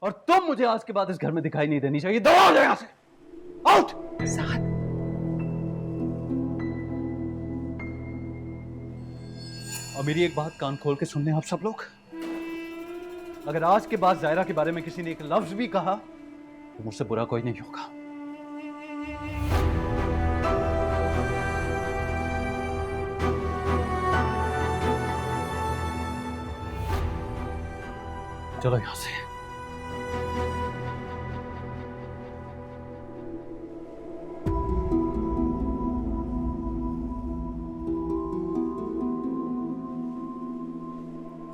और तुम मुझे आज के बाद इस घर में दिखाई नहीं देनी चाहिए। दौड़ो हो जाओ यहाँ से, आउट। साथ और मेरी एक बात कान खोल के सुन लें आप सब लोग, अगर आज के बाद जायरा के बारे में किसी ने एक लफ्ज भी कहा तो मुझसे बुरा कोई नहीं होगा। चलो यहां से।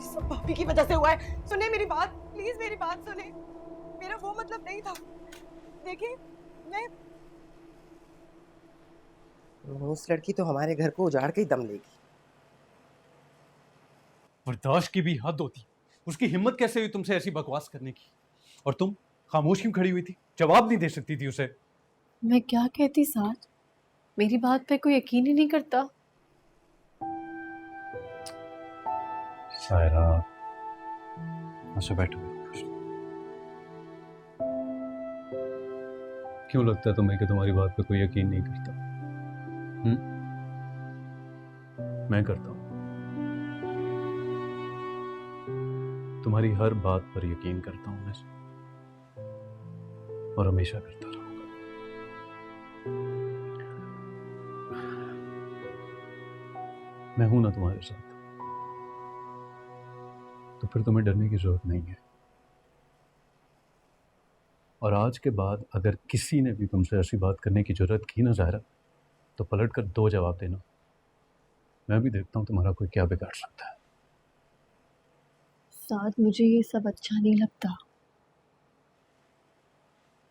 सब भाभी की वजह से हुआ है। सुने मेरी बात, प्लीज मेरी बात सुने। मेरा वो मतलब नहीं था। देखिए मैं उस लड़की तो हमारे घर को उजाड़ के ही दम लेगी। बर्दाश्त की भी हद होती, उसकी हिम्मत कैसे हुई तुमसे ऐसी बकवास करने की? और तुम खामोश क्यों खड़ी हुई थी? जवाब नहीं दे सकती थी उसे? मैं क्या कहती साथ, मेरी बात पे कोई यकीन ही नहीं करता। सायरा, ऐसे बैठो। क्यों लगता है तुम्हें कि तुम्हारी बात पे कोई यकीन नहीं करता? मैं करता हूं। तुम्हारी हर बात पर यकीन करता हूं मैं, और हमेशा करता रहूंगा। मैं हूं ना तुम्हारे साथ, तो फिर तुम्हें डरने की जरूरत नहीं है। और आज के बाद अगर किसी ने भी तुमसे ऐसी बात करने की जरूरत की ना ज़ाहिरा, तो पलट कर दो जवाब देना। मैं भी देखता हूं तुम्हारा कोई क्या बिगाड़ सकता है। साथ मुझे ये सब अच्छा नहीं लगता।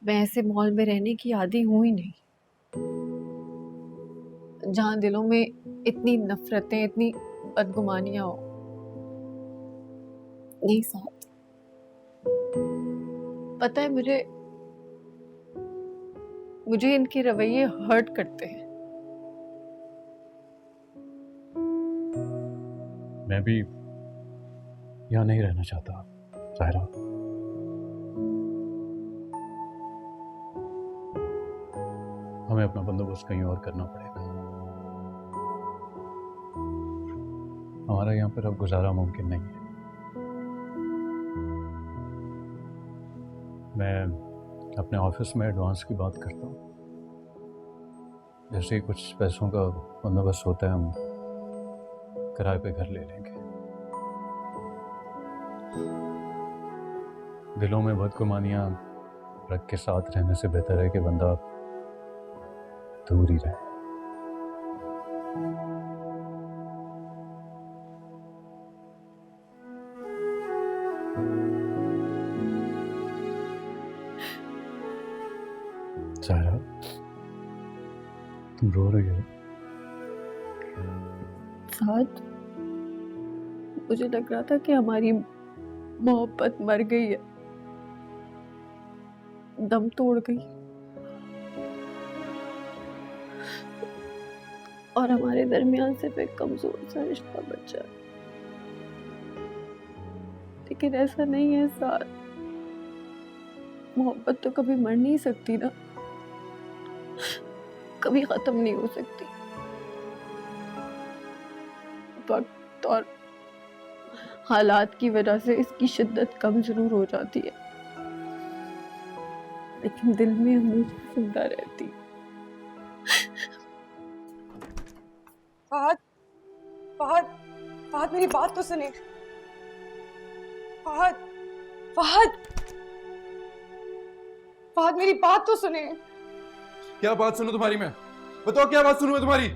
मैं ऐसे माहौल में रहने की आदी हूं ही नहीं, जहां दिलों में इतनी नफरतें, इतनी बदगुमानियां हो। नहीं साथ, पता है मुझे इनके रवैये हर्ट करते हैं। मैं भी यहाँ नहीं रहना चाहता ज़ाहिरा। हमें अपना बंदोबस्त कहीं और करना पड़ेगा। हमारा यहाँ पर अब गुजारा मुमकिन नहीं है। मैं अपने ऑफिस में एडवांस की बात करता हूँ। जैसे ही कुछ पैसों का बंदोबस्त होता है, हम किराए पे घर ले लेंगे। दिलों में बदगुमानियां रख के साथ रहने से बेहतर है कि बंदा दूर ही रहे। सारा, तुम रो रही हो? साथ मुझे लग रहा था कि हमारी मोहब्बत मर गई है, दम तोड़ गई, और हमारे दरमियान सिर्फ एक कमजोर सा रिश्ता बचा। लेकिन ऐसा नहीं है साथ, मोहब्बत तो कभी मर नहीं सकती ना, कभी खत्म नहीं हो सकती। वक्त और हालात की वजह से इसकी शिद्दत कम जरूर हो जाती है, लेकिन दिल में हमेशा जिंदा रहती। फहद, फहद, फहद मेरी बात तो सुने। फहद, फहद, फहद मेरी बात तो सुने। क्या बात सुनूं तुम्हारी? मैं बताओ, क्या बात सुनूं मैं तुम्हारी?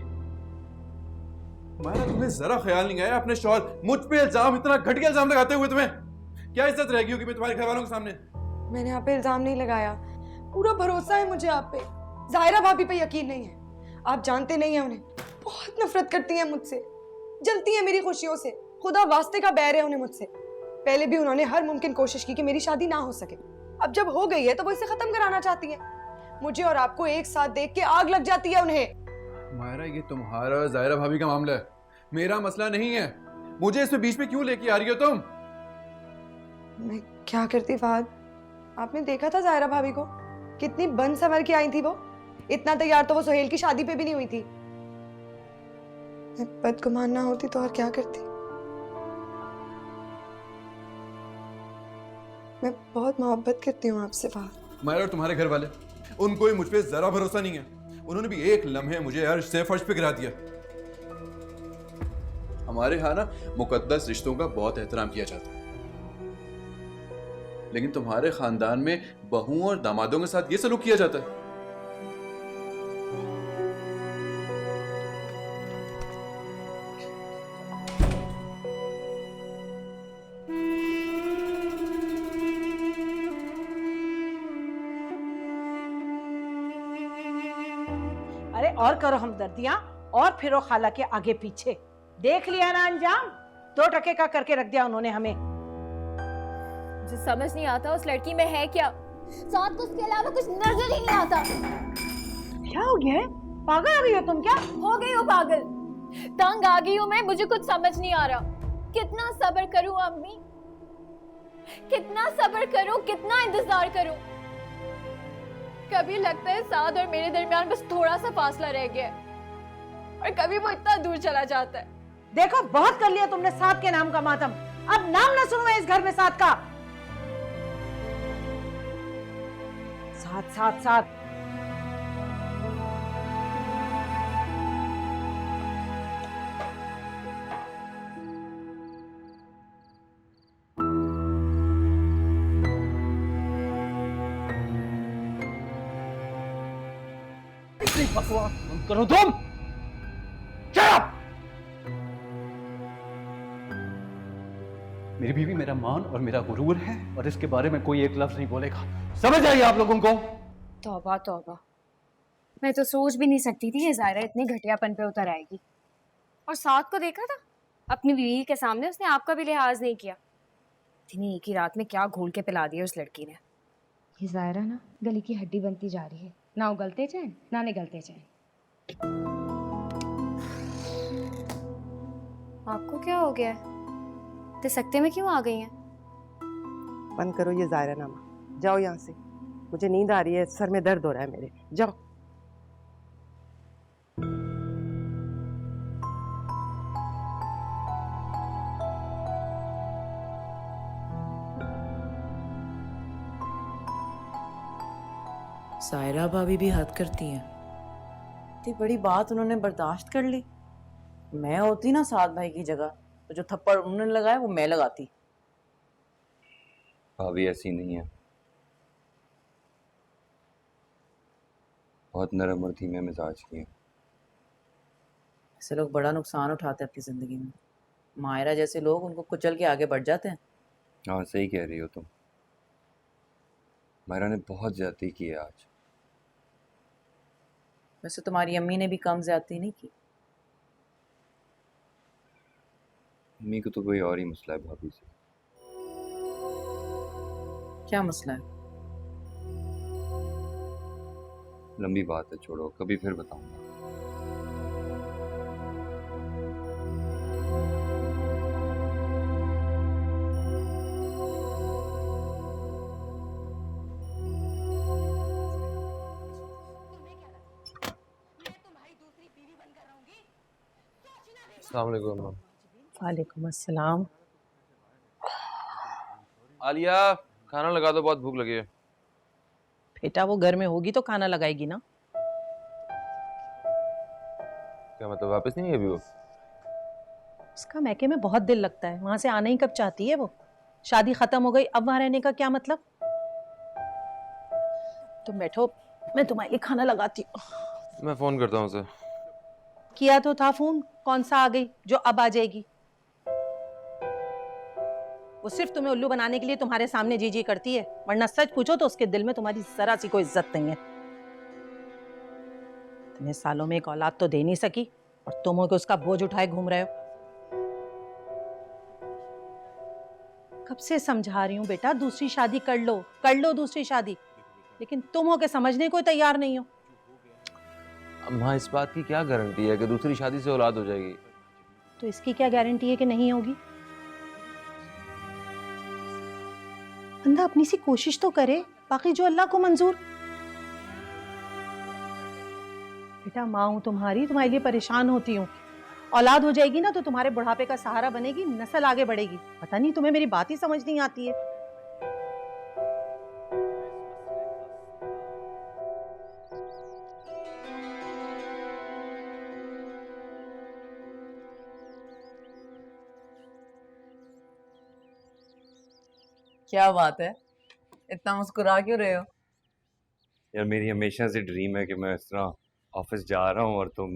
मायरा, तुम्हें जरा ख्याल नहीं आया अपने शौहर मुझ पे इल्जाम, इतना घटिया इल्जाम लगाते हुए तुम्हें क्या इज्जत रहेगी होगी मैं तुम्हारे घर वालों के सामने? मैंने आप पे इल्जाम नहीं लगाया, पूरा भरोसा है मुझे आप पे। जाहिरा भाभी पे यकीन नहीं है। आप जानते नहीं हैं उन्हें, बहुत नफरत करती हैं मुझसे, जलती हैं मेरी खुशियों से। खुदा वास्ते का बैर है उन्हें मुझसे। पहले भी उन्होंने हर मुमकिन कोशिश की कि मेरी शादी ना हो सके। अब जब हो गई है तो वो इसे खत्म कराना चाहती है। मुझे और आपको एक साथ देख के आग लग जाती है उन्हें। मायरा, ये तुम्हारा जाहिरा भाभी का मामला है, मेरा मसला नहीं है। मुझे इसमें बीच में क्यों लेके आ रही हो तुम? मैं क्या करती फहद, आपने देखा था जायरा भाभी को? कितनी बन सवर के आई थी वो। इतना तैयार तो वो सुहेल की शादी पे भी नहीं हुई थी। मैं बदगुमान ना होती तो और क्या करती। मैं बहुत मोहब्बत करती हूँ आपसे फहद। मायरा और तुम्हारे घर वाले, उनको भी मुझ पे जरा भरोसा नहीं है। उन्होंने भी एक लम्हे मुझे अर्श से फर्श पे गिरा दिया। हमारे यहाँ ना मुकद्दस रिश्तों का बहुत एहतराम किया जाता है, लेकिन तुम्हारे खानदान में बहुओं और दामादों के साथ ये सलूक किया जाता है। अरे और करो हमदर्दियां और फिरो खाला के आगे पीछे। देख लिया ना अंजाम, 2 टके का करके रख दिया उन्होंने हमें। मुझे समझ नहीं आता उस लड़की में है क्या। साथ को उसके अलावा कुछ नजर ही नहीं आता। क्या हो गया है? पागल हो गई हो तुम क्या? हो गई हो पागल, तंग आ गई हूँ मैं। मुझे कुछ समझ नहीं आ रहा। कितना सब्र करूँ अम्मी, कितना सब्र करूँ, कितना इंतजार करूँ। कभी लगता है साद और मेरे दरमियान बस थोड़ा सा फासला रह गया है, और कभी वो इतना दूर चला जाता है। देखो बहुत कर लिया तुमने साद के नाम का मातम। अब नाम ना सुनूं मैं इस घर में साद का। साद साद साद। बकवास बंद करो तुम। Shut up! मेरी बीवी मेरा मान और मेरा गुरूर है, और इसके बारे में कोई एक लफ्ज नहीं बोलेगा। समझ आइए आप लोगों को। तौबा तौबा, मैं तो सोच भी नहीं सकती थी ये जायरा इतने घटियापन पे उतर आएगी। और साथ को देखा था, अपनी बीवी के सामने उसने आपका भी लिहाज नहीं किया। इतनी एक ही रात में क्या घोल के पिला दिया उस लड़की ने। ये जायरा ना गले की हड्डी बनती जा रही है, ना उगलते जाए ना निगलते जाए। आपको क्या हो गया है? ते सकते में क्यों आ गई हैं? बंद करो ये जायरा नामा, जाओ यहाँ से। मुझे नींद आ रही है, सर में दर्द हो रहा है मेरे। जाओ। सायरा भाभी भी हद करती हैं। इतनी बड़ी बात उन्होंने बर्दाश्त कर ली। मैं होती ना साद भाई की जगह, तो जो थप्पड़ उन्होंने लगाया वो मैं लगाती। भाभी ऐसी नहीं है, बहुत नरम और धीमे मिजाज की है। ऐसे लोग बड़ा नुकसान उठाते हैं अपनी जिंदगी में। मायरा जैसे लोग उनको कुचल के आगे बढ़ जाते हैं। हाँ सही कह रही हो तुम। मायरा ने बहुत ज्यादती की है आज। वैसे तुम्हारी अम्मी ने भी कम ज्यादती नहीं की। अम्मी को तो कोई और ही मसला है भाभी से। क्या मसला है? लंबी बात है, छोड़ो, कभी फिर बताऊंगा। अस्सलाम वालेकुम। वालेकुम अस्सलाम। आलिया, खाना लगा दो, बहुत भूख लगी है। बेटा वो घर में होगी तो खाना लगाएगी ना। क्या मतलब वापस नहीं है अभी वो? उसका मैके में बहुत दिल लगता है, वहां से आना ही कब चाहती है वो। शादी खत्म हो गई, अब वहां रहने का क्या मतलब। तुम बैठो, मैं तुम्हारे खाना लगाती हूँ। मैं फोन करता हूँ उसे। किया तो था फोन, कौन सा आ गई जो अब आ जाएगी। वो सिर्फ तुम्हें उल्लू बनाने के लिए तुम्हारे सामने जी जी करती है, वरना सच पूछो तो उसके दिल में तुम्हारी जरा सी कोई इज्जत नहीं है। इतने सालों में एक औलाद तो दे नहीं सकी, और तुम हो कि उसका बोझ उठाए घूम रहे हो। कब से समझा रही हूँ बेटा, दूसरी शादी कर लो दूसरी शादी, लेकिन तुम हो के समझने को तैयार नहीं हो। अम्मा, इस बात की क्या गारंटी है कि दूसरी शादी से औलाद हो जाएगी? तो इसकी क्या गारंटी है कि नहीं होगी? बंदा अपनी सी कोशिश तो करे, बाकी जो अल्लाह को मंजूर। बेटा माँ हूं तुम्हारी, तुम्हारे लिए परेशान होती हूँ। औलाद हो जाएगी ना तो तुम्हारे बुढ़ापे का सहारा बनेगी, नस्ल आगे बढ़ेगी। पता नहीं तुम्हें मेरी बात ही समझ नहीं आती है। क्या बात है, इतना मुस्कुरा क्यों रहे हो? यार मेरी हमेशा से ड्रीम है कि मैं इस तरह ऑफिस जा रहा हूँ और तुम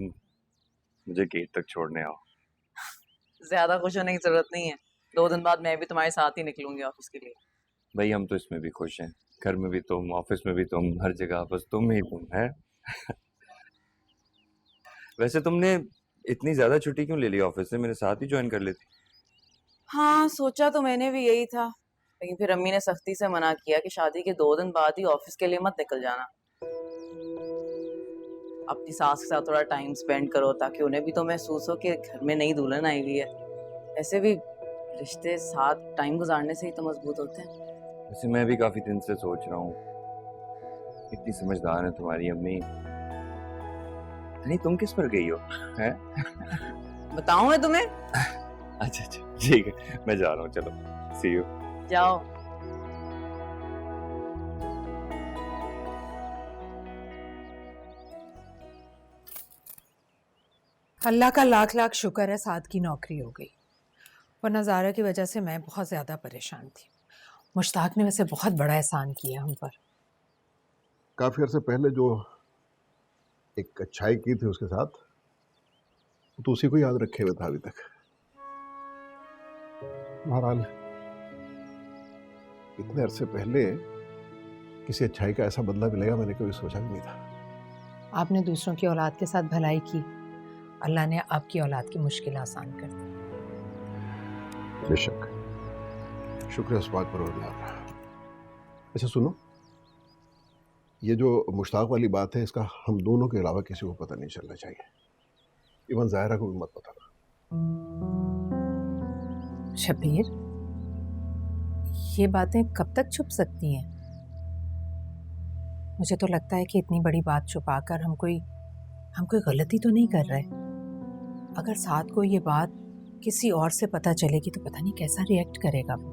मुझे गेट तक छोड़ने आओ। ज्यादा खुश होने की जरूरत नहीं है, 2 दिन बाद मैं भी तुम्हारे साथ ही निकलूंगी ऑफिस के लिए। भाई हम तो इसमें भी खुश हैं, घर में भी तुम, ऑफिस में भी तुम, हर जगह बस तुम ही तुम है। वैसे तुमने इतनी ज्यादा छुट्टी क्यों ले ली ऑफिस से? मेरे साथ ही ज्वाइन कर लेती। हाँ सोचा तो मैंने भी यही था, लेकिन फिर अम्मी ने सख्ती से मना किया कि शादी के 2 दिन बाद ही ऑफिस के लिए मत निकल जाना। अपनी सास के साथ थोड़ा टाइम स्पेंड करो ताकि उन्हें भी तो महसूस हो कि घर में नई दुल्हन आई हुई है। ऐसे भी रिश्ते साथ टाइम गुजारने से ही तो मजबूत होते हैं। वैसे मैं भी काफी दिन से सोच रहा हूँ, इतनी समझदार है तुम्हारी अम्मी। नहीं तुम किस पर गई हो हैं? बताऊं मैं तुम्हें? अच्छा अच्छा ठीक है, मैं जा रहा हूँ, चलो सी यू। जाओ। अल्लाह का लाख लाख शुक्र है साद की नौकरी हो गई, वरना ज़ारा की वजह से मैं बहुत ज़्यादा परेशान थी। मुश्ताक ने वैसे बहुत बड़ा एहसान किया हम पर। काफ़ी अर्से पहले जो एक अच्छाई की थी उसके साथ, तो उसी को याद रखे हुए था अभी तक। बहरहाल इतने अरसे पहले किसी अच्छाई का ऐसा बदला मिलेगा मैंने कभी सोचा भी नहीं था। आपने दूसरों की औलाद के साथ भलाई की, अल्लाह ने आपकी औलाद की मुश्किल आसान कर दी। बेशक, शुक्र है उस बात पर। अच्छा सुनो, ये जो मुश्ताक वाली बात है इसका हम दोनों के अलावा किसी को पता नहीं चलना चाहिए। इवन ज़ाहिरा को भी मत बताना। शबीर, ये बातें कब तक छुप सकती हैं? मुझे तो लगता है कि इतनी बड़ी बात छुपाकर हम कोई गलती तो नहीं कर रहे। अगर साथ को ये बात किसी और से पता चलेगी तो पता नहीं कैसा रिएक्ट करेगा वो।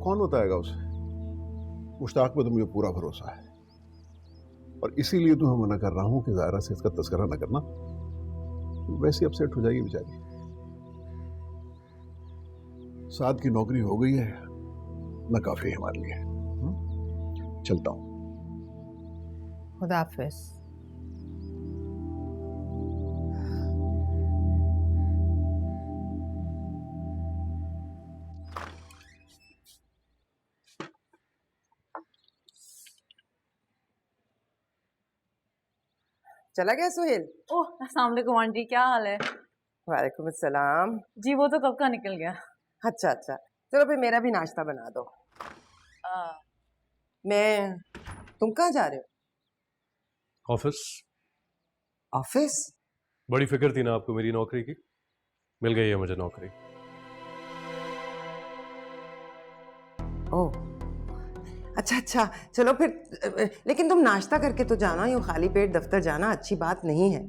कौन बताएगा उसे? मुश्ताक पे तो मुझे पूरा भरोसा है, और इसीलिए तो मैं मना कर रहा हूँ कि ज़ाहिरा से इसका तस्करा न करना, वैसे अपसेट हो जाएगी बेचारी। साद की नौकरी हो गई है ना, काफी है हमारे लिए। चलता हूँ। खुदा हाफिज़। चला गया सुहेल? ओह अस्सलाम वालेकुम आंटी, क्या हाल है? वालेकुम अस्सलाम। जी वो तो कब का निकल गया। अच्छा अच्छा, चलो फिर मेरा भी नाश्ता बना दो। तुम कहाँ जा रहे हो? ऑफिस। ऑफिस? बड़ी फिक्र थी ना आपको मेरी नौकरी की, मिल गई है मुझे नौकरी। ओह अच्छा अच्छा, चलो फिर। लेकिन तुम नाश्ता करके तो जाना, यूं खाली पेट दफ्तर जाना अच्छी बात नहीं है।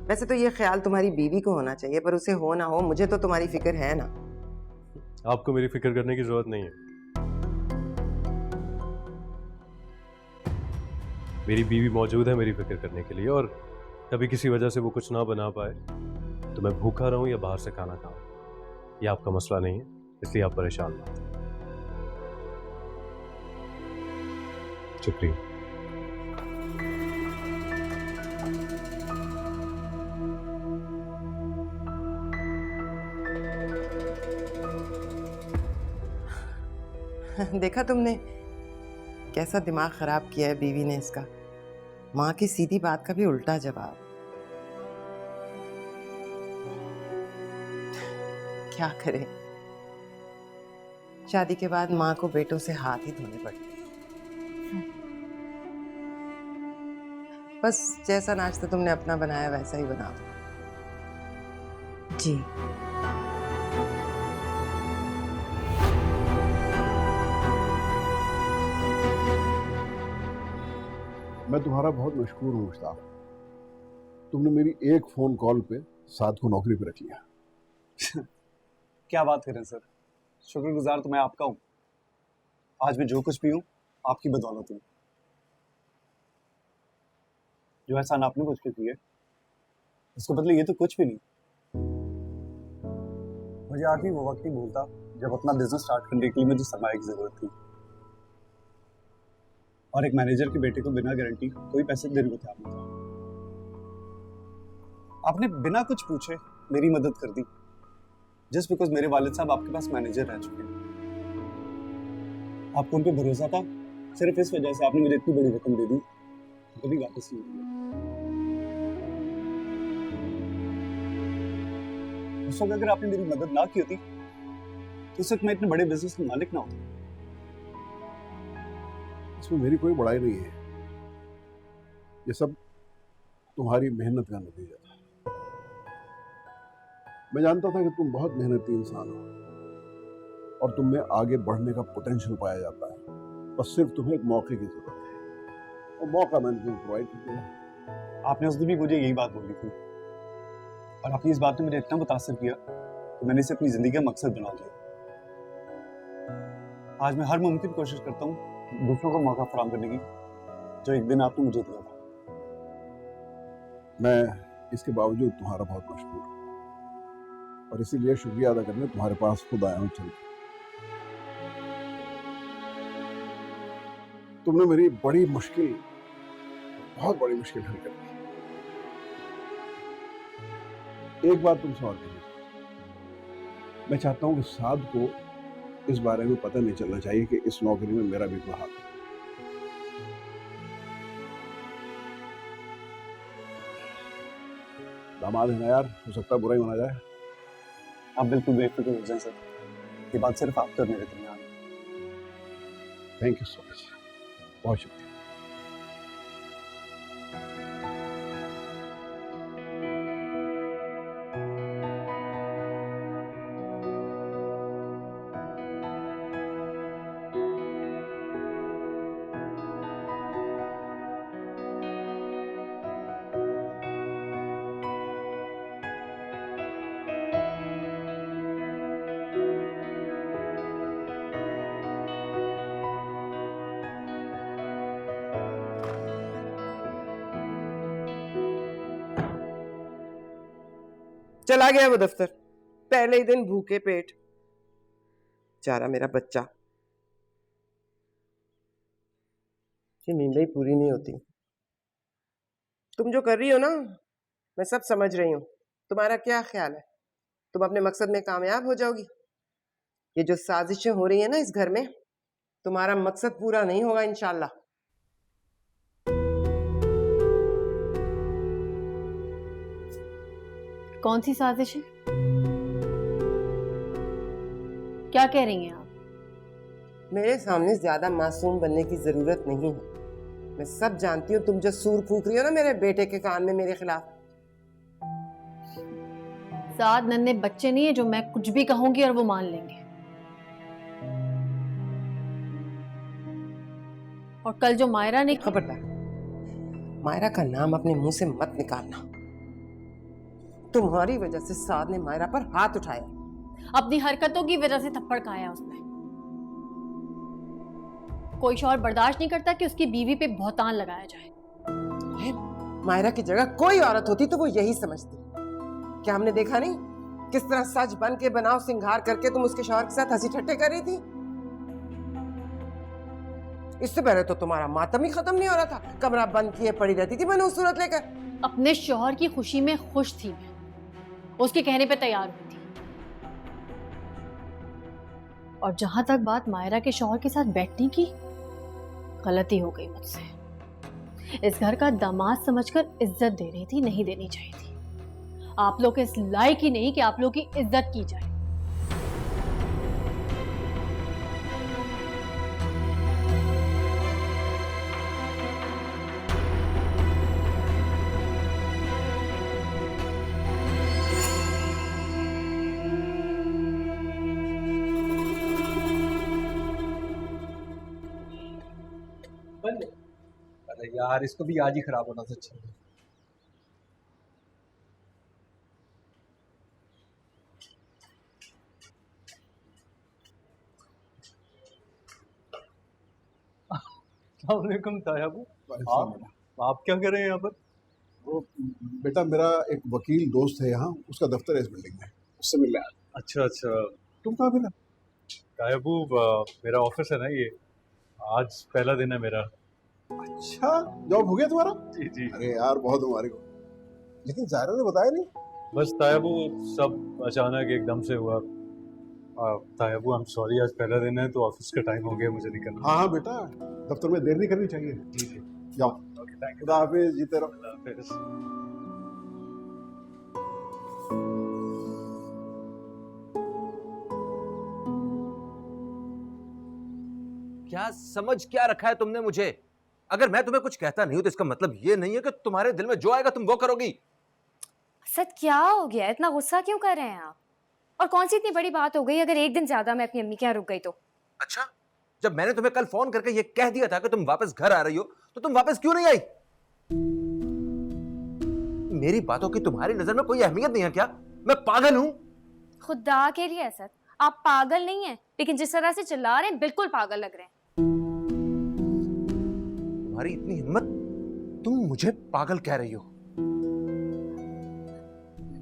वैसे तो ये ख्याल तुम्हारी बीवी को होना चाहिए, पर उसे हो ना हो मुझे तो तुम्हारी फिक्र है ना। आपको मेरी फिक्र करने की जरूरत नहीं है। मेरी बीवी मौजूद है मेरी फिक्र करने के लिए, और कभी किसी वजह से वो कुछ ना बना पाए तो मैं भूखा रहूं या बाहर से खाना खाऊं, ये आपका मसला नहीं है, इसलिए आप परेशान मत। शुक्रिया। देखा तुमने कैसा दिमाग खराब किया है बीवी ने इसका। माँ की सीधी बात का भी उल्टा जवाब। क्या करे, शादी के बाद माँ को बेटों से हाथ ही धोने पड़ते। बस जैसा नाश्ता तुमने अपना बनाया वैसा ही बना दो। जी। मैं तुम्हारा बहुत मशहूर हूँ मुश्ताक। तुमने मेरी एक फोन कॉल पे साद को नौकरी पे रख लिया। क्या बात करें सर, शुक्रगुजार तो मैं आपका हूँ। आज मैं जो कुछ भी हूँ आपकी बदौलत हूँ। जो एहसान आपने मुझ पे किया उसको बदले ये तो कुछ भी नहीं। मुझे आज भी वो वक्त नहीं भूलता जब अपना बिजनेस स्टार्ट करने के लिए मुझे सरमाए की जरूरत थी और एक मैनेजर के बेटे को बिना गारंटी कोई पैसे देने को तैयार नहीं था। आपने बिना कुछ पूछे मेरी मदद कर दी जस्ट बिकॉज मेरे वालिद साहब आपके पास मैनेजर रह चुके हैं। आपको उन पे भरोसा था, सिर्फ इस वजह से आपने मुझे इतनी बड़ी रकम दे दी, कभी वापस नहीं हुई। उस वक्त अगर आपने मेरी मदद ना की होती तो इस वक्त मैं इतने बड़े बिजनेस का मालिक ना होता। इसमें मेरी कोई बड़ाई नहीं है, ये सब तुम्हारी मेहनत का नतीजा था। मैं जानता था कि तुम बहुत मेहनती इंसान हो और तुम में आगे बढ़ने का पोटेंशियल पाया जाता है, बस सिर्फ तुम्हें एक मौके की जरूरत है और मौका मैंने तुम्हें प्रोवाइड कर दिया। आपने उस दिन भी मुझे यही बात बोली थी और आपकी इस बात ने मुझे इतना मुतासिर किया कि मैंने इसे अपनी जिंदगी का मकसद बना लिया। आज मैं हर मुमकिन कोशिश करता हूँ दूसरों को मौका फराहम करने की जो एक दिन आपने मुझे दिया था। मैं इसके बावजूद तुम्हारा बहुत मशहूर हूँ और इसीलिए शुक्रिया अदा करने तुम्हारे पास खुद आया हूँ चल के। तुमने मेरी बड़ी मुश्किल, बहुत बड़ी मुश्किल हल कर दी। एक बात तुमसे और कहनी, मैं चाहता हूं कि साद को इस बारे में पता नहीं चलना चाहिए कि इस नौकरी में मेरा भी कोई हाथ है। दामाद है ना यार, हो सकता बुरा ही होना जाए। आप बिल्कुल बेफिक्र हो जाएं सर, ये बात सिर्फ आप कर मेरे दरमियान। थैंक यू सो मच, बहुत शुक्रिया। चला गया वो दफ्तर, पहले ही दिन भूखे पेट। बेचारा मेरा बच्चा, ये नींद ही पूरी नहीं होती। तुम जो कर रही हो ना, मैं सब समझ रही हूँ। तुम्हारा क्या ख्याल है, तुम अपने मकसद में कामयाब हो जाओगी? ये जो साजिशें हो रही है ना इस घर में, तुम्हारा मकसद पूरा नहीं होगा इंशाल्लाह। कौन सी साजिश है? क्या कह रही हैं आप? मेरे सामने ज्यादा मासूम बनने की जरूरत नहीं है। मैं सब जानती हूँ तुम जो सूर फूक रही हो ना मेरे बेटे के कान में मेरे खिलाफ। साद नन्हे बच्चे नहीं है जो मैं कुछ भी कहूंगी और वो मान लेंगे। और कल जो मायरा ने, खबरदार, मायरा का नाम अपने मुंह से मत निकालना। तुम्हारी वजह से साद ने मायरा पर हाथ उठाया। अपनी हरकतों की वजह से थप्पड़ खाया उसने। कोई शौहर बर्दाश्त नहीं करता कि उसकी बीवी पे बहुतान लगाया जाए। मायरा की जगह कोई औरत होती तो वो यही समझती। क्या हमने देखा नहीं किस तरह सच बन के बनाव सिंगार करके तुम उसके शौहर के साथ हंसी ठट्टे कर रही थी? इससे पहले तो तुम्हारा मातम ही खत्म नहीं हो रहा था, कमरा बंद किए पड़ी रहती थी मनहूस सूरत लेकर। अपने शौहर की खुशी में खुश थी मैं, उसके कहने पे तैयार हुई थी। और जहां तक बात मायरा के शौहर के साथ बैठने की, गलती हो गई मुझसे। इस घर का दामाद समझकर इज्जत दे रही थी, नहीं देनी चाहिए थी। आप लोग इस लायक ही नहीं कि आप लोग की इज्जत की जाए। यार इसको भी आज ही खराब होना सच। अस्सलामुअलैकुम तायाबू। आप क्या कर रहे हैं यहाँ पर? वो बेटा मेरा एक वकील दोस्त है यहाँ, उसका दफ्तर है इस बिल्डिंग में, उससे मिलने आया। अच्छा अच्छा। तुम कहाँ मिला? तायाबू मेरा ऑफिस है ना ये, आज पहला दिन है मेरा। अच्छा, जॉब हो गया तुम्हारा? जी जी। अरे यार बहुत मुबारक हो। लेकिन जायरा ने बताया नहीं। बस तायाबू सब अचानक एकदम से हुआ। तायाबू आई एम सॉरी, आज पहला दिन है तो ऑफिस का टाइम हो गया, मुझे निकलना। हाँ हाँ बेटा, दफ्तर में देर नहीं करनी चाहिए। जी जी। जाओ। Okay thank you. खुदा हाफिज, जीते रहो। अल्लाह हाफिज। क्या समझ क्या रखा है तुमने मुझे? अगर मैं तुम्हें कुछ कहता नहीं हूं तो इसका मतलब ये नहीं है कि तुम्हारे दिल में जो आएगा तुम वो करोगी। असद क्या हो गया, इतना गुस्सा क्यों कर रहे हैं आप? और कौन सी इतनी बड़ी बात हो गई अगर एक दिन ज्यादा मैं अपनी अम्मी के यहाँ रुक गई तो? अच्छा, जब मैंने तुम्हें कल फोन करके ये कह दिया था कि तुम वापस घर आ रही हो तो तुम वापस क्यों नहीं आई? मेरी बातों की तुम्हारी नजर में कोई अहमियत नहीं है क्या? मैं पागल हूं? खुदा के लिए असद, आप पागल नहीं हैं, लेकिन जिस तरह से चिल्ला रहे हैं बिल्कुल पागल लग रहे हैं। तुम्हारी इतनी हिम्मत, तुम मुझे पागल कह रही हो?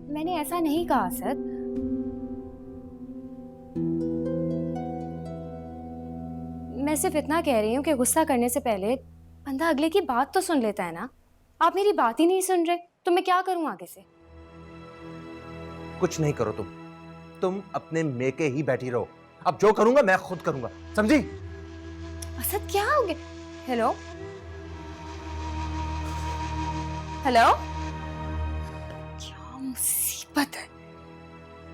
मैंने ऐसा नहीं कहा असद। मैं सिर्फ इतना कह रही हूँ कि गुस्सा करने से पहले बंदा अगले की बात तो सुन लेता है ना। आप मेरी बात ही नहीं सुन रहे तो मैं क्या करूँ आगे से? कुछ नहीं करो तुम अपने मेके ही बैठी रहो। अब जो करूंगा मैं खुद करूंगा, समझी? असद क्या हो गया? हेलो हेलो, क्या मुसीबत है?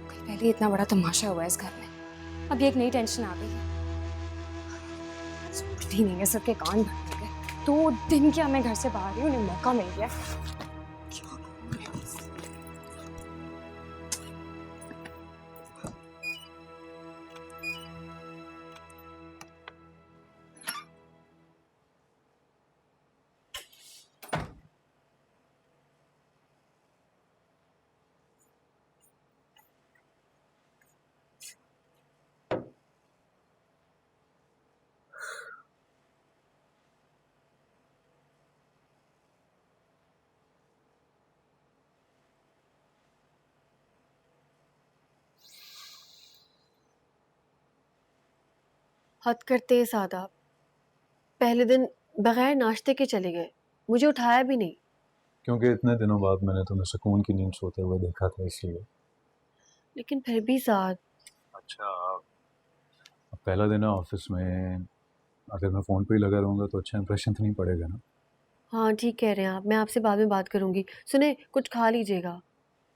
कल पहले इतना बड़ा तमाशा हुआ है इस घर में, अब एक नई टेंशन आ गई है। भी नहीं है, सबके कान भर गए। 2 दिन क्या मैं घर से बाहर ही, उन्हें मौका मिल गया। हद करते हैं सादा, पहले दिन बगैर नाश्ते के चले गए, मुझे उठाया भी नहीं। क्योंकि इतने दिनों बाद मैंने तुम्हें सुकून की नींद सोते हुए देखा था इसलिए। लेकिन फिर भी साद। अच्छा, अब पहला दिन है ऑफिस में, अगर मैं फ़ोन पे ही लगा रहूँगा तो अच्छा इंप्रेशन तो नहीं पड़ेगा ना। हाँ ठीक कह रहे हैं आप, मैं आपसे बाद में बात करूँगी। सुने, कुछ खा लीजिएगा।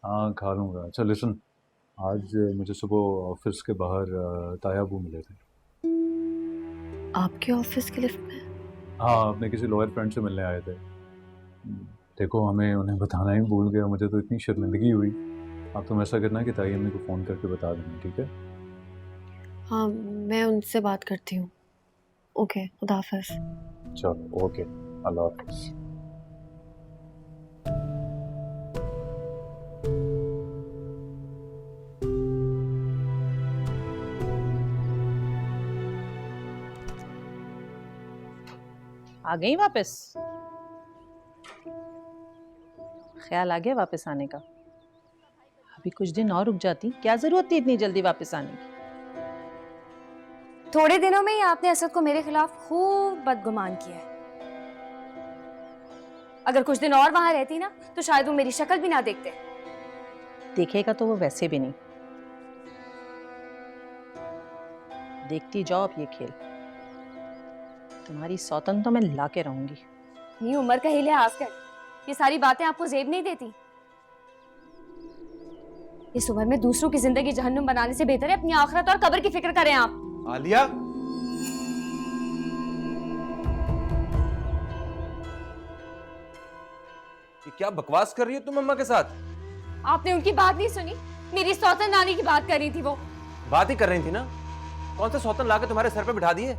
हाँ खा लूँगा। अच्छा लिसन, आज मुझे सुबह ऑफिस के बाहर तायाबू मिले थे। आपके ऑफिस के लिफ्ट में? हाँ, अपने किसी लॉयर फ्रेंड से मिलने आए थे। देखो हमें उन्हें बताना ही भूल गया, मुझे तो इतनी शर्मिंदगी हुई। आप तुम ऐसा करना कि ताई अम्मी को फ़ोन करके बता देना, ठीक है? हाँ मैं उनसे बात करती हूँ। ओके, खुदा हाफिज़। चलो ओके, अल्लाह हाफिज़। आ गई वापस? ख्याल आ गया वापस आने का? अभी कुछ दिन और रुक जाती, क्या जरूरत थी इतनी जल्दी वापस आने की? थोड़े दिनों में ही आपने असद को मेरे खिलाफ खूब बदगुमान किया है। अगर कुछ दिन और वहां रहती ना तो शायद वो मेरी शक्ल भी ना देखते। देखेगा तो वो वैसे भी नहीं। देखती जाओ अब ये खेल। तुम्हारी सौतन तो मैं लाके रहूंगी। ये उम्र का ही लिहाज कर, ये सारी बातें आपको जेब नहीं देती। इस उम्र में दूसरों की जिंदगी जहन्नुम बनाने से बेहतर है अपनी आखिरत और कब्र की फिक्र करें आप। आलिया, ये क्या बकवास कर रही हो तुम अम्मा के साथ? आपने उनकी बात नहीं सुनी, मेरी सौतन नानी की बात कर रही थी वो। बात ही कर रही थी ना, कौन सा सौतन लाके तुम्हारे सर पे बिठा दिए?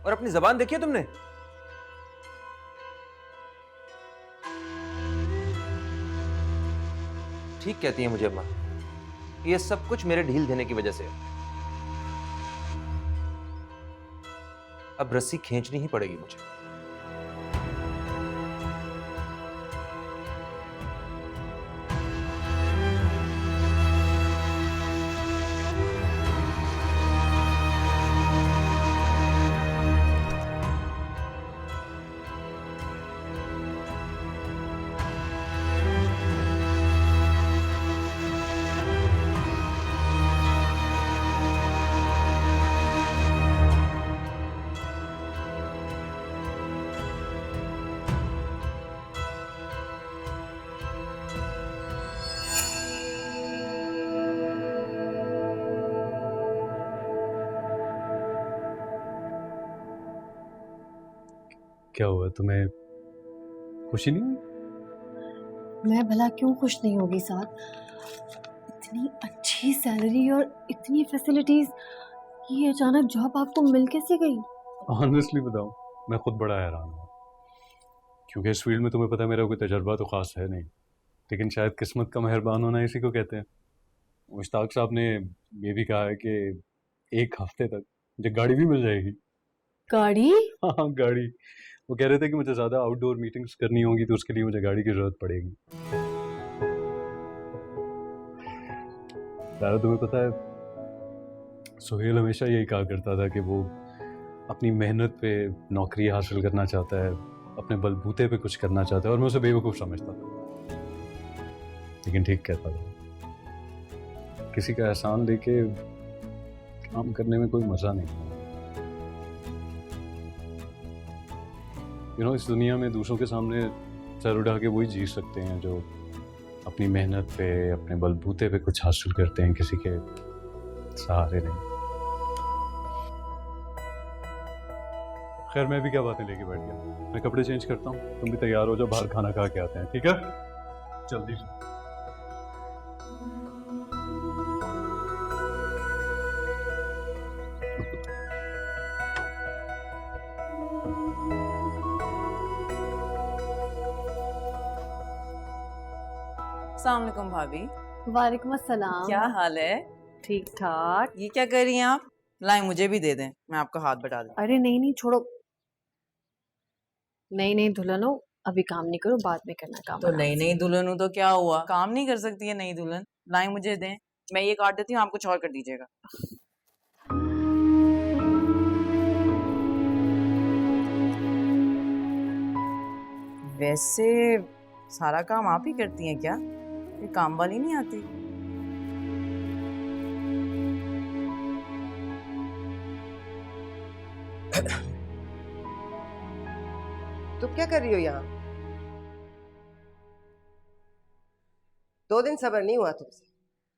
और अपनी जबान देखी है तुमने? ठीक कहती हैं मुझे अम्मा, ये सब कुछ मेरे ढील देने की वजह से है। अब रस्सी खींचनी ही पड़ेगी मुझे। क्या हुआ, तुम्हें खुशी नहीं हुई? मैं भला क्यों खुश नहीं होगी साथ? इतनी अच्छी सैलरी और इतनी फैसिलिटीज, ये अचानक जॉब आपको मिल कैसे गई? ऑनेस्टली बताऊं, मैं खुद बड़ा हैरान हूँ, क्योंकि इस फील्ड में तुम्हें पता है मेरा कोई तजर्बा तो खास है नहीं, लेकिन शायद किस्मत का मेहरबान होना इसी को कहते हैं। मुश्ताक साहब ने ये भी कहा है कि 1 हफ्ते तक मुझे गाड़ी भी मिल जाएगी। गाड़ी? हाँ, गाड़ी। वो कह रहे थे कि मुझे ज़्यादा आउटडोर मीटिंग्स करनी होंगी तो उसके लिए मुझे गाड़ी की ज़रूरत पड़ेगी। यार तुम्हें पता है, सुहेल हमेशा यही कहा करता था कि वो अपनी मेहनत पे नौकरी हासिल करना चाहता है, अपने बलबूते पे कुछ करना चाहता है, और मैं उसे बेवकूफ़ समझता था, लेकिन ठीक कहता था। किसी का एहसान लेके काम करने में कोई मज़ा नहीं। इस दुनिया में दूसरों के सामने सर उठा के वही जी सकते हैं जो अपनी मेहनत पे, अपने बलबूते पे कुछ हासिल करते हैं, किसी के सहारे नहीं। खैर, मैं भी क्या बातें लेके बैठ गया, मैं कपड़े चेंज करता हूँ, तुम भी तैयार हो जाओ, बाहर खाना खा के आते हैं, ठीक है? जल्दी से। अस्सलाम वालेकुम भाभी। वालेकुम अस्सलाम। क्या हाल है? ठीक ठाक। ये क्या कर रही हैं आप? लाएं मुझे भी दे दें, मैं आपका हाथ बटा दूं। अरे नहीं नहीं, छोड़ो। नहीं नहीं दुल्हन हो, अभी काम नहीं करो, बाद में करना काम। तो नई नई दुल्हन हूं तो क्या हुआ, काम नहीं कर सकती है नई दुल्हन? लाएं मुझे दें, मैं ये काट देती हूँ, आप कुछ और कर दीजिएगा। वैसे सारा काम आप ही करती हैं क्या? ये काम वाली नहीं आती? तुम क्या कर रही हो यहाँ? 2 दिन सब्र नहीं हुआ तुमसे,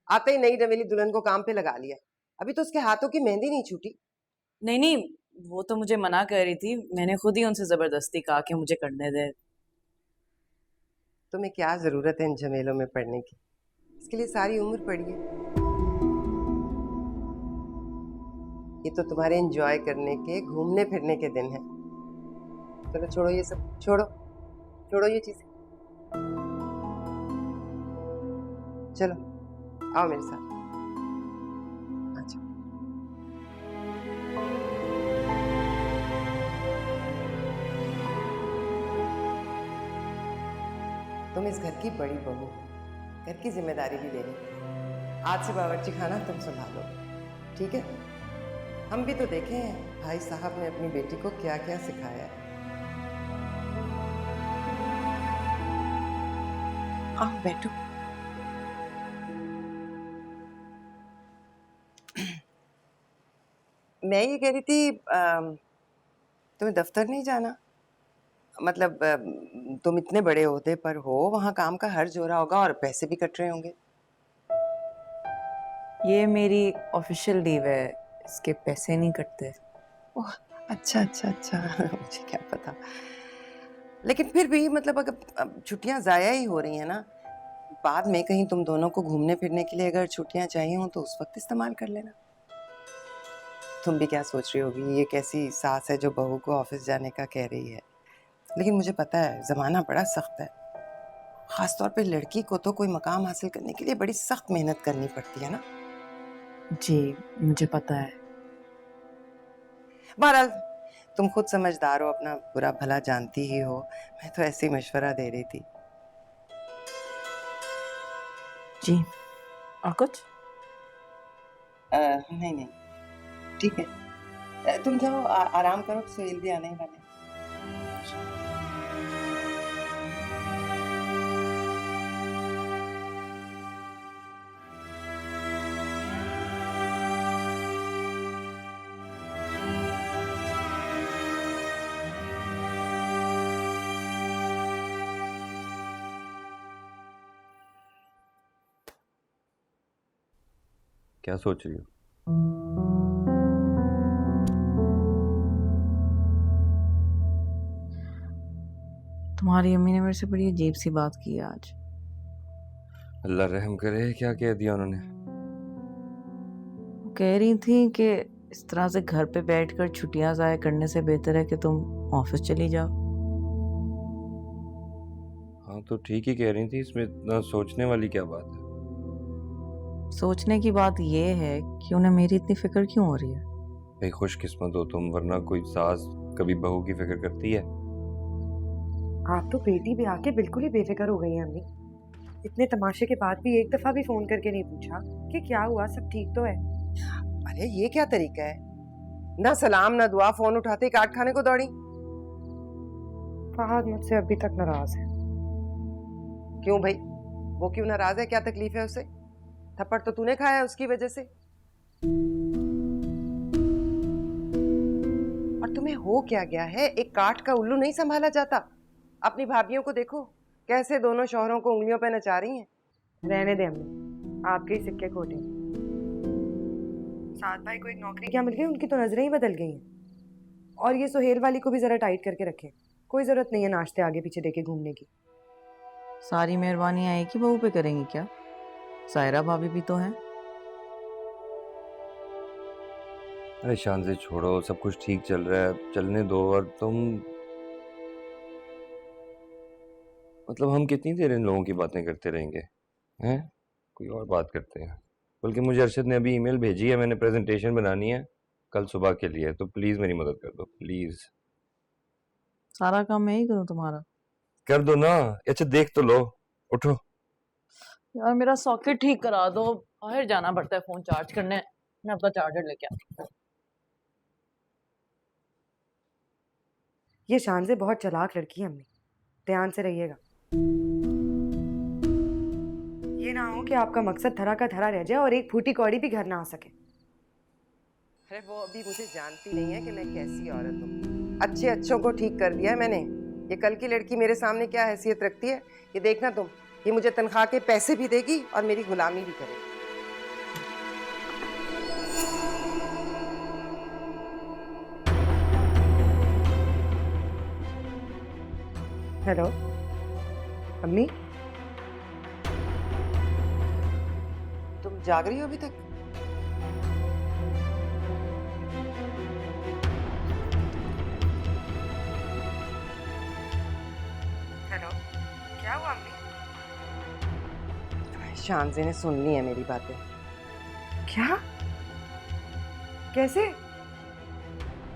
आते ही नई रवेली दुल्हन को काम पे लगा लिया। अभी तो उसके हाथों की मेहंदी नहीं छूटी। नहीं नहीं, वो तो मुझे मना कर रही थी, मैंने खुद ही उनसे जबरदस्ती कहा कि मुझे करने दे। तुम्हें क्या जरूरत है इन झमेलों में पड़ने की? इसके लिए सारी उम्र पड़ी है। ये तो तुम्हारे एंजॉय करने के, घूमने फिरने के दिन है। चलो छोड़ो ये सब, छोड़ो छोड़ो ये चीज। चलो आओ मेरे साथ। अच्छा, तुम इस घर की बड़ी बहू, घर की जिम्मेदारी भी ले रही। आज से बावर्ची खाना तुम संभालो, ठीक है? हम भी तो देखे हैं भाई साहब ने अपनी बेटी को क्या क्या सिखाया है। आओ बैठो। मैं ये कह रही थी, तुम्हें दफ्तर नहीं जाना? मतलब तुम इतने बड़े ओहदे पर हो, वहाँ काम का हर्ज हो रहा होगा और पैसे भी कट रहे होंगे। ये मेरी ऑफिशियल लीव है, इसके पैसे नहीं कटते। ओह अच्छा अच्छा अच्छा मुझे क्या पता। लेकिन फिर भी मतलब अगर छुट्टियां ज़ाया ही हो रही हैं ना, बाद में कहीं तुम दोनों को घूमने फिरने के लिए अगर छुट्टियां चाहिए हो तो उस वक्त इस्तेमाल कर लेना। तुम भी क्या सोच रही होगी, ये कैसी सास है जो बहू को ऑफिस जाने का कह रही है? लेकिन मुझे पता है ज़माना बड़ा सख्त है। खासतौर पे लड़की को तो कोई मकाम हासिल करने के लिए बड़ी सख्त मेहनत करनी पड़ती है ना। जी मुझे पता है। बहरहाल तुम खुद समझदार हो, अपना बुरा भला जानती ही हो। मैं तो ऐसे ही मशवरा दे रही थी। जी और कुछ? नहीं नहीं ठीक है, तुम जाओ आराम करो, सुहेल भी आने ही वाले। क्या सोच रही हो? तुम्हारी अम्मी ने मेरे से बड़ी अजीब सी बात की है आज। अल्लाह रहम करे, क्या कह दिया उन्होंने? वो कह रही थी कि इस तरह से घर पे बैठकर छुट्टियां ज़ाया करने से बेहतर है कि तुम ऑफिस चली जाओ। हाँ तो ठीक ही कह रही थी, इसमें इतना सोचने वाली क्या बात है? सोचने की बात यह है कि उन्हें मेरी इतनी फिक्र क्यों हो रही है। भाई खुशकिस्मत हो तुम, वरना कोई सास कभी बहू की फिक्र करती है? आप तो बेटी भी आके बिल्कुल ही बेफिक्र हो गई हैं अम्मी। इतने तमाशे के बाद भी एक दफा भी फोन करके नहीं पूछा कि क्या हुआ, सब ठीक तो है। अरे ये क्या तरीका है, ना सलाम ना दुआ, फोन उठाते ही काट खाने को दौड़ी। फहद मुझसे अभी तक नाराज है। क्यों भाई, वो क्यों नाराज है? क्या तकलीफ है उसे? थप्पड़ तो तूने खाया है उसकी वजह से। और तुम्हें हो क्या गया है, एक काठ का उल्लू नहीं संभाला जाता। अपनी भाभियों को देखो कैसे दोनों शौहरों को उंगलियों पे नचा रही हैं। रहने दे अम्मी, आपके ही सिक्के खोटे। साथ भाई को एक नौकरी क्या मिल गई, उनकी तो नजरें ही बदल गई हैं। और ये सुहेल वाली को भी जरा टाइट करके रखें, कोई जरूरत नहीं है नाश्ते आगे पीछे देके घूमने की। सारी मेहरबानी एक ही बहू पे करेंगी क्या? सायरा भाभी भी तो हैं। अरे शान से छोड़ो, सब कुछ ठीक चल रहा है, चलने दो। और तुम मतलब हम कितनी देर इन लोगों की बातें करते रहेंगे हैं? कोई और बात करते हैं। बल्कि मुझे अरशद ने अभी ईमेल भेजी है, मैंने प्रेजेंटेशन बनानी है कल सुबह के लिए, तो प्लीज मेरी मदद कर दो प्लीज। सारा काम मैं ही करूं तुम्हारा? कर दो ना। अच्छा देख तो लो, उठो। यार मेरा सॉकेट ठीक करा दो, बाहर जाना पड़ता है फोन चार्ज करने। मैं अपना चार्जर लेके आता हूं। ये शान से बहुत चालाक लड़की है अम्मी, ध्यान से रहिएगा। ये ना हो कि आपका मकसद धरा का धरा रह जाए और एक फूटी कौड़ी भी घर ना आ सके। अरे वो अभी मुझे जानती नहीं है कि मैं कैसी औरत हूँ। अच्छे अच्छों को ठीक कर दिया है मैंने। ये कल की लड़की मेरे सामने क्या हैसियत रखती है ये देखना तुम। ये मुझे तनख्वाह के पैसे भी देगी और मेरी गुलामी भी करेगी। हेलो अम्मी, तुम जाग रही हो अभी तक? हेलो क्या हुआ अम्मी? शानज़े ने सुन ली है मेरी बातें। क्या? कैसे?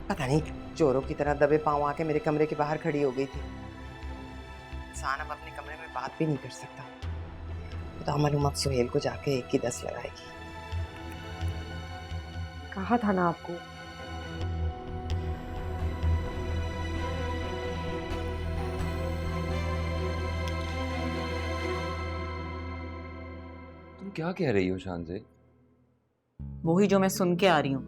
पता नहीं, चोरों की तरह दबे पांव आके मेरे कमरे के बाहर खड़ी हो गई थी। इंसान अब अपने कमरे में बात भी नहीं कर सकता। तो अमल सुहेल को जाके 1 की 10 लगाएगी। कहा था ना आपको। तुम क्या कह रही हो शान से? वही जो मैं सुन के आ रही हूँ।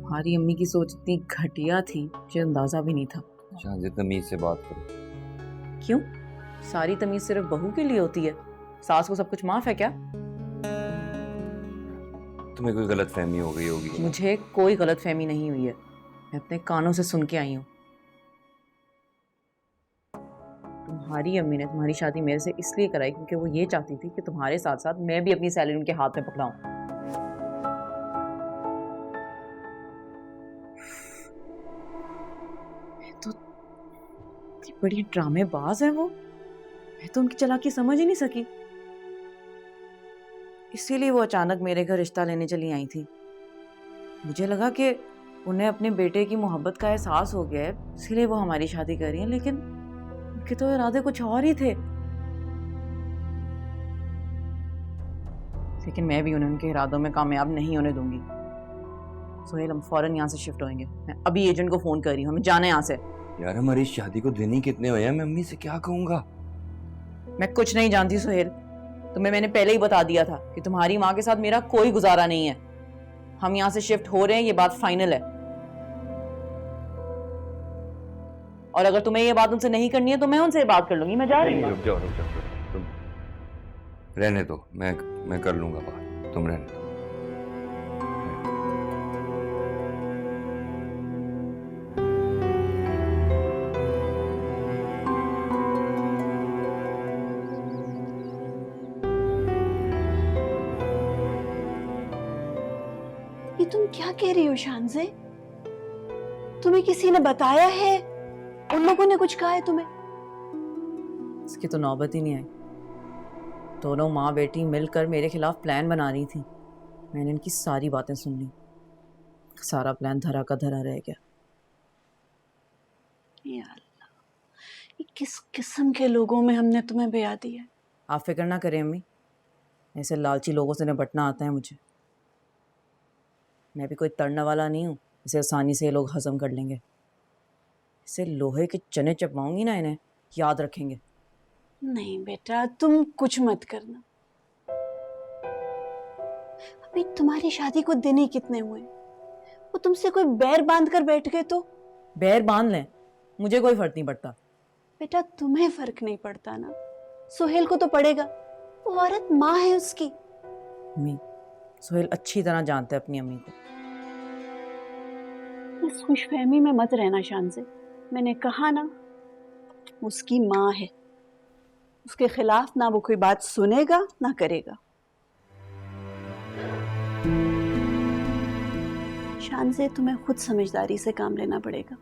हमारी अम्मी की सोच इतनी घटिया थी, मुझे अंदाजा भी नहीं था। शान से तमीज से बात करो। क्यों? सारी तमीज सिर्फ बहू के लिए होती है? सास को सब कुछ माफ है क्या? तुम्हें कोई गलत फहमी हो गई होगी। मुझे कोई गलत फहमी नहीं हुई है, मैं अपने कानों से सुन के आई हूँ। तुम्हारी अम्मी ने तुम्हारी शादी मेरे से इसलिए कराई क्योंकि वो ये चाहती थी कि तुम्हारे साथ साथ मैं भी अपनी सैलरी उनके हाथ में पकड़ाऊं। तो बड़ी ड्रामेबाज है वो। मैं तो उनकी चालाकी समझ ही नहीं सकी, इसीलिए वो अचानक मेरे घर रिश्ता लेने चली आई थी। मुझे लगा कि उन्हें अपने बेटे की मोहब्बत का एहसास हो गया है, इसीलिए वो हमारी शादी कर रही है, लेकिन उनके तो इरादे कुछ और ही थे। लेकिन मैं भी उन्हें उनके इरादों में कामयाब नहीं होने दूंगी। सोहेल, हम फौरन यहाँ से शिफ्ट होंगे। मैं अभी एजेंट को फोन कर रही हूँ, हमें जाना है यहाँ से। यार हमारी शादी को दिन ही कितने हुए हैं, मैं अम्मी से क्या कहूँगा? मैं कुछ नहीं जानती सोहेल, तुम्हें मैंने पहले ही बता दिया था कि तुम्हारी माँ के साथ मेरा कोई गुजारा नहीं है। हम यहाँ से शिफ्ट हो रहे हैं, ये बात फाइनल है। और अगर तुम्हें ये बात उनसे नहीं करनी है तो मैं उनसे बात कर लूंगी। मैं जा रही हूँ। रुक जाओ, तुम रहने दो, मैं कर लूंगा बात, तुम रहने दो। ये तुम क्या कह रही हो शानज़े? तुम्हें किसी ने बताया है? उन लोगों ने कुछ कहा है तुम्हें? इसकी तो नौबत ही नहीं आई। दोनों माँ बेटी मिलकर मेरे खिलाफ प्लान बना रही थी। मैंने इनकी सारी बातें सुन ली। सारा प्लान धरा का धरा रह गया। या अल्लाह, ये किस किस्म के लोगों में हमने तुम्हें ब्याह दिया है? आप फिक्र ना करें अम्मी, ऐसे लालची लोगों से निपटना आता है मुझे। मैं भी कोई तड़ने वाला नहीं हूँ, इसे आसानी से ये लोग हजम कर लेंगे। इसे लोहे के चने चपवाऊंगी ना, इन्हें याद रखेंगे। नहीं बेटा, तुम कुछ मत करना। अभी तुम्हारी शादी को दिन ही कितने हुए? वो तुमसे कोई बैर बांध कर बैठ गए तो? बैर बांध लें, मुझे कोई फर्क नहीं पड़ता। बेटा तुम्हें फर्क नहीं पड़ता ना, सोहेल को तो पड़ेगा। वो औरत माँ है उसकी। अम्मी, सोहेल अच्छी तरह जानते हैं अपनी अम्मी को। इस खुशफहमी में मत रहना शानज़े। मैंने कहा ना, उसकी माँ है, उसके खिलाफ ना वो कोई बात सुनेगा ना करेगा। शानज़े, तुम्हें खुद समझदारी से काम लेना पड़ेगा।